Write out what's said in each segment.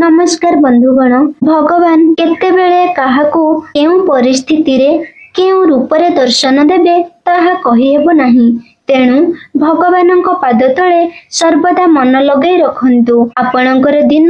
नमस्कार बंधुगण। भगवान केतेबेले काहाकू केउं परिस्थिति रे केउं रूपरे दर्शन देबे ताहा कहि हेबो नाही। तेणु भगवानଙ୍କ पाद तळे सर्वदा मन लगेई रखन्तु। आपणकर दिन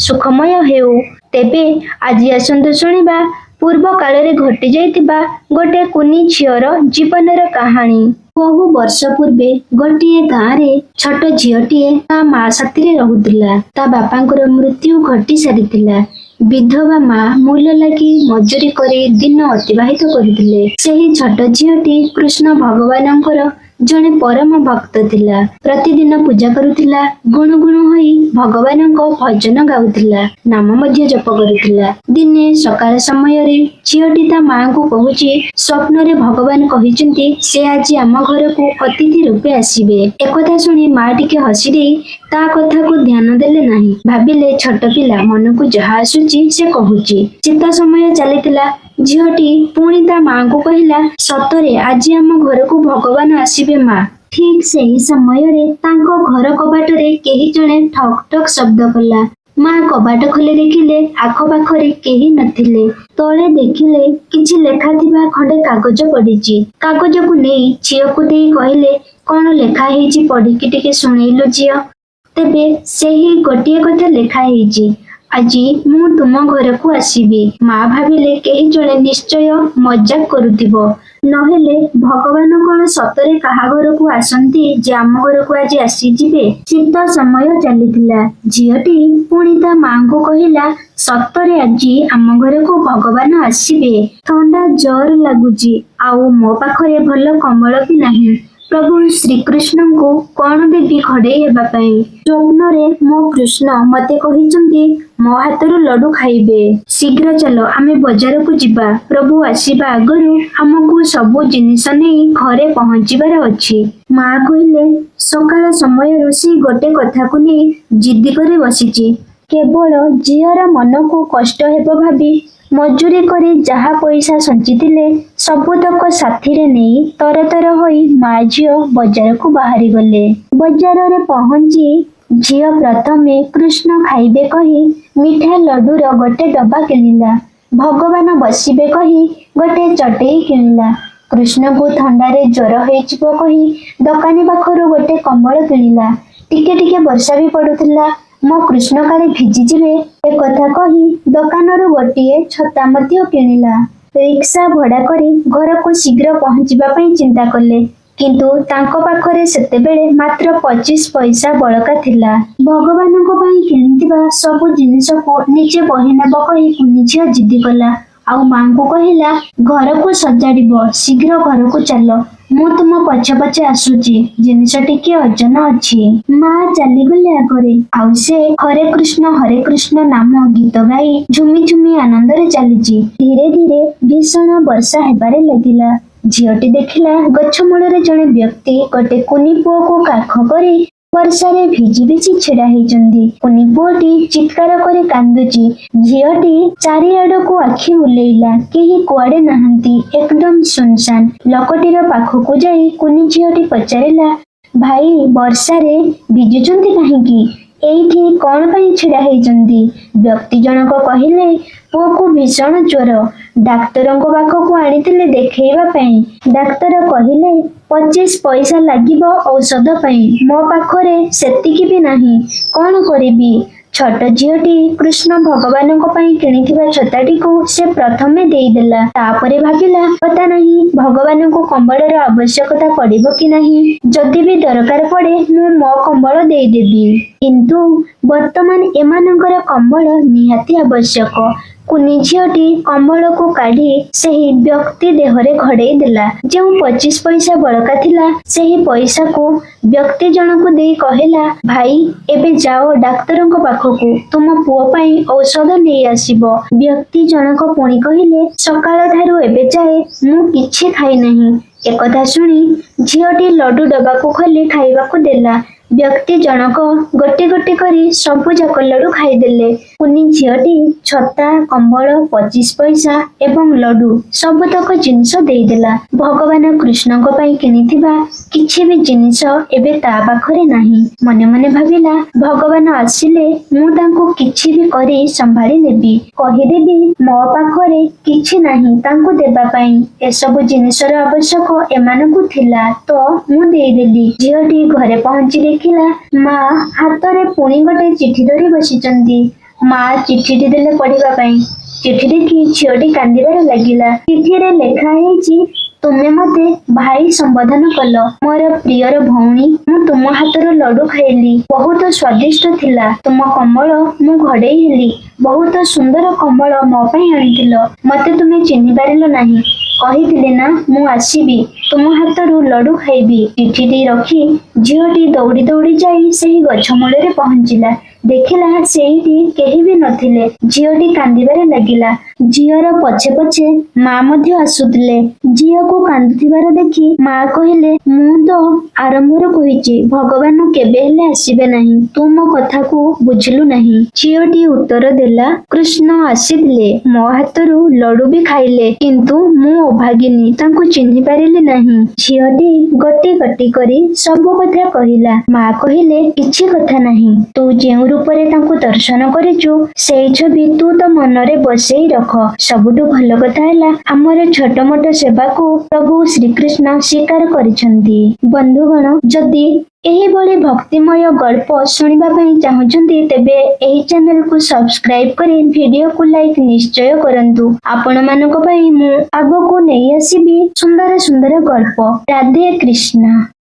सुखमय हेउ। तेबे आजि आसन्तु शुणिबा पूर्व काଳରେ घटी जाइतिबा गोटे कुनी झियर जीवनर कहानी। बहु वर्ष पूर्वे गोटे गाँव रे छोट झियटीए ता माँ साथी रहुतिला। ता बापांकर मृत्यु घटी सारितिला। विधवा माँ मूल्य लगी मजूरी करे दिन अतिबाहित करथिले। सेही छोट झियटी कृष्ण भगवानंकर जणे परम भक्त थिला। प्रतिदिन पूजा करुथिला। गुणगुण होई भगवानंको भजन गाउथिला। नाम मध्य जप करुथिला। दिने सकाळ समय रे झियटी ता माँ को कहूची स्वप्न रे भगवान कहिचंती से आज आम घर को अतिथि रूपे आसीबे। एकथा सुनी माँ टिके हसी देई ता कथा को ध्यान देले नाही। भाबिले छोट पिला मन को जहा आसुची से कहूची। चिता समय चलीथिला। झियटी पुणी ता माँ को कहिला सतरे आज आम घर को भगवान आसीबे माँ। ठीक सेही समय रे तांको घर कबाट रे केही जणे ठक ठक शब्द कला। माँ कबाट खोले देखिले आखपाखरे केही नथिले। तळे देखिले किछि लेखा थिबा खंडे कागज पडिछि। कागज को नेई झियो को देई कहिले कोन लेखा हेछि पढिकि टिके सुणैलो झियो। तेबे सेही गोटिए कथा लेखा हेछि आजी मु तुम घर को आसीबी। माँ भाविले केही जणे निश्चय मजाक करुथिबो नहेले भगवान कोन सतरे काहा घर को आसंती जे आम घर को आज आसी जिबे। शीत समय चलीथिला। झियटी पुणी ता माँ को कहिला सतरे आजी आम घर को भगवान आसीबे। ठंडा जर लागुची आउ मो पाखरे भल कम्बल भी नाही। प्रभु श्री कृष्ण को कौन देवी घड़े हेबा पई। स्वप्न रे मो कृष्ण मते कहिचंती मो हाथरू लड्डू खाइबे। शीघ्र चलो आमे बाजार को जिबा। प्रभु आसीबा आगरू हमकु सब जिनिस नहीं घरे पहुंचीबार अछि। माँ कहिले सकाळ समय रोसी गोटे कथा को नहीं जिद्दी करे बसिची। केवल झियर मन को कष्ट हेबो भाबी मजूरी करे जहा पैसा संचिथिले सबुतक साथी रे नहीं तरतर होई माँ झियो बाजार को बाहरी गले। बाजार रे पहुंची झियो प्रथमे कृष्ण खाइबे कही मिठा लड्डूर गोटे डब्बा किनिला। भगवान बसिबे कही गोटे चटेई किनिला। कृष्ण को थंडारे ज्वर होइचिबो कही दकानी पाखरु गोटे कंबल किनिला। टिके टिके वर्षा भी पडुथिला। मो कृष्ण काले भिजी जिबे ए कथा कही दकानरू गोटिए छता मध्य किनिला। रिक्शा भड़ा करी घर को शीघ्र पहुंचीबा पई चिंता कले किंतु तांको पाखरे सेतेबेले मात्र 25 पैसा बळका थिला। भगवानको पई किनिथिबा सब जिनिस को निजे बहिनेबो कही कुनी झियो जिद्दी कला। आउ माँ को कहिला घर को सजाड़िबो शीघ्र घर को चलो मु तुम पछे पछे आसुची जिनिस टिके अजन अछि। माँ चली गले आगरे आउ से हरे कृष्ण नाम गीत गाई झुमी झुमी आनंद रे चलीची। धीरे धीरे भीषण वर्षा हेबारे लागिला। झियटी देखिला गछ मूଳରେ जणे व्यक्ति गोटे कुनी पुओ को काख करी वर्षारे भिजी भिजी छिड़ा हेचंदी। कुनी पुओटी चित्कार करे कांदुची। झियटी चारिआड को आखि बुलेइला केही कुआडे नाहंती एकदम सुनसान। लोकटीर पाखकु जाई कुनी झियटी पचारिला भाई वर्षारे भिजुचंती काहेकी एइठी कोन पई छिड़ा हेचंदी। व्यक्ति जनक कहिले पुओ को भीषण ज्वर डाक्तरंको पाखकु आनिथिले देखैबा पई। डाक्तर कहिले 25 पैसा लागिबो औषध पई मो पाखरे सेतिकी भी नाही कोन करिबी। छोट झियटी कृष्ण भगवानଙ୍କ ପାଇଁ କିଣିଥିବା ଛତାଟିକୁ ସେ ପ୍ରଥମେ ଦେଇଦେଲା। ତାପରେ ଭାବିଲା ପତା ନାହିଁ ଭଗବାନଙ୍କୁ କମ୍ବଳର ଆବଶ୍ୟକତା ପଡ଼ିବ କି ନାହିଁ। ଯଦି ବି ଦରକାର ପଡ଼େ ମୁଁ ମୋ କମ୍ବଳ ଦେଇଦେବି କିନ୍ତୁ ବର୍ତ୍ତମାନ ଏମାନଙ୍କର କମ୍ବଳ ନିହାତି ଆବଶ୍ୟକ। କୁନି ଝିଅଟି କମ୍ବଳକୁ କାଢି ସେହି ବ୍ୟକ୍ତି ଦେହରେ ଘଡେଇ ଦେଲା। ଯେଉଁ 25 ପଇସା ବଳକା ଥିଲା ସେହି ପଇସାକୁ ବ୍ୟକ୍ତି ଜଣକୁ ଦେଇ କହିଲା ଭାଇ ଏବେ ଯାଅ ଡାକ୍ତରଙ୍କ ପାଖକୁ ତୁମ ପୁଅ ପାଇଁ ଔଷଧ ନେଇ ଆସିବ। ବ୍ୟକ୍ତି ଜଣକ ପୁଣି କହିଲେ ସକାଳ ଠାରୁ ଏବେ ଯାଏ ମୁଁ କିଛି ଖାଇ ନାହିଁ। एकथा शुणी झियटी लड्डू डब्बा को खोली खाइबाकू देला। ବ୍ୟକ୍ତି ଜଣକ ଗୋଟି ଗୋଟି କରି ସବୁ ଯାକ ଲଡୁ ଖାଇଦେଲେ। କୁନି ଝିଅଟି ଛତା, କମ୍ବଳ, 25 ପଇସା ଏବଂ ଲଡୁ ସବୁତକ ଜିନିଷ ଦେଇଦେଲା। ଭଗବାନ କୃଷ୍ଣଙ୍କ ପାଇଁ କିଣିଥିବା କିଛି ବି ଜିନିଷ ଏବେ ତା ପାଖରେ ନାହିଁ। ମନେ ମନେ ଭାବିଲା, ଭଗବାନ ଆସିଲେ ମୁଁ ତାଙ୍କୁ କିଛି ବି କରି ସମ୍ଭାଳି ନେବି। କହିଦେବି ମୋ ପାଖରେ କିଛି ନାହିଁ ତାଙ୍କୁ ଦେବା ପାଇଁ। ଏସବୁ ଜିନିଷର ଆବଶ୍ୟକ ଏମାନଙ୍କୁ ଥିଲା ତ ମୁଁ ଦେଇଦେଲି। ଝିଅଟି ଘରେ ପହଞ୍ଚି ଦେଖିଲା ମା ହାତରେ ପୁଣି ଗୋଟେ ଚିଠି ଧରି ବସିଛନ୍ତି। ମା ଚିଠିଟି ଦେଲେ ପଢିବା ପାଇଁ। ଚିଠି ଦେଖି ଝିଅଟି କାନ୍ଦିବାରେ ଲାଗିଲା। ଚିଠିରେ ଲେଖା ହେଇଛି, ତୁମେ ମତେ ଭାଇ ସମ୍ବୋଧନ କଲ। ମୋର ପ୍ରିୟର ଭଉଣୀ, ମୁଁ ତୁମ ହାତର ଲଡୁ ଖାଇଲି। ବହୁତ ସ୍ୱାଦିଷ୍ଟ ଥିଲା। ତୁମ କମ୍ବଳ ମୁଁ ଘୋଡେଇ ହେଲି। ବହୁତ ସୁନ୍ଦର କମ୍ବଳ ମୋ ପାଇଁ ଆଣିଥିଲ। ମତେ ତୁମେ ଚିହ୍ନି ପାରିଲ ନାହିଁ। କହିଥିଲି ନା ମୁଁ ଆସିବି, ତୁମ ହାତରୁ ଲଡୁ ଖାଇବି। ଚିଠିଟି ରଖି ଝିଅଟି ଦୌଡ଼ି ଦୌଡ଼ି ଯାଇ ସେହି ଗଛ ମୂଳରେ ପହଞ୍ଚିଲା। ଦେଖିଲା ସେଇଠି କେହି ବି ନଥିଲେ। ଝିଅଟି କାନ୍ଦିବାରେ ଲାଗିଲା। ଝିଅର ପଛେ ପଛେ ମା ମଧ୍ୟ ଆସୁଥିଲେ। ଝିଅକୁ କାନ୍ଦୁଥିବାର ଦେଖି ମା କହିଲେ, ମୁଁ ତ ଆରମ୍ଭରୁ କହିଛି ଭଗବାନ କେବେ ହେଲେ ଆସିବେ ନାହିଁ। ତୁ ମୋ କଥାକୁ ବୁଝିଲୁ ନାହିଁ। ଝିଅଟି ଉତ୍ତର ଦେଲା, କୃଷ୍ଣ ଆସିଥିଲେ, ମୋ ହାତରୁ ଲଡୁ ବି ଖାଇଲେ, କିନ୍ତୁ ମୁଁ ଅଭାଗିନୀ, ତାଙ୍କୁ ଚିହ୍ନି ପାରିଲି ନାହିଁ। ଝିଅଟି ଗୋଟି ଗୋଟି କରି ସବୁ କଥା କହିଲା। ମା କହିଲେ, କିଛି କଥା ନାହିଁ। ତୁ ଯେଉଁ ରୂପରେ ତାଙ୍କୁ ଦର୍ଶନ କରିଛୁ ସେଇ ଛବି ତୁ ତ ମନରେ ବସେଇ ରଖ। ସବୁଠୁ ଭଲ କଥା ହେଲା ଆମର ଛୋଟ ମୋଟ ସେବାକୁ ପ୍ରଭୁ ଶ୍ରୀକୃଷ୍ଣ ସ୍ୱୀକାର କରିଛନ୍ତି। ବନ୍ଧୁଗଣ, ଯଦି ଏହିଭଳି ଭକ୍ତିମୟ ଗଳ୍ପ ଶୁଣିବା ପାଇଁ ଚାହୁଁଛନ୍ତି ତେବେ ଏହି ଚ୍ୟାନେଲକୁ ସବସ୍କ୍ରାଇବ କରି ଭିଡିଓକୁ ଲାଇକ୍ ନିଶ୍ଚୟ କରନ୍ତୁ। ଆପଣମାନଙ୍କ ପାଇଁ ମୁଁ ଆଗକୁ ନେଇ ଆସିବି ସୁନ୍ଦର ସୁନ୍ଦର ଗଳ୍ପ। ରାଧେ କୃଷ୍ଣ।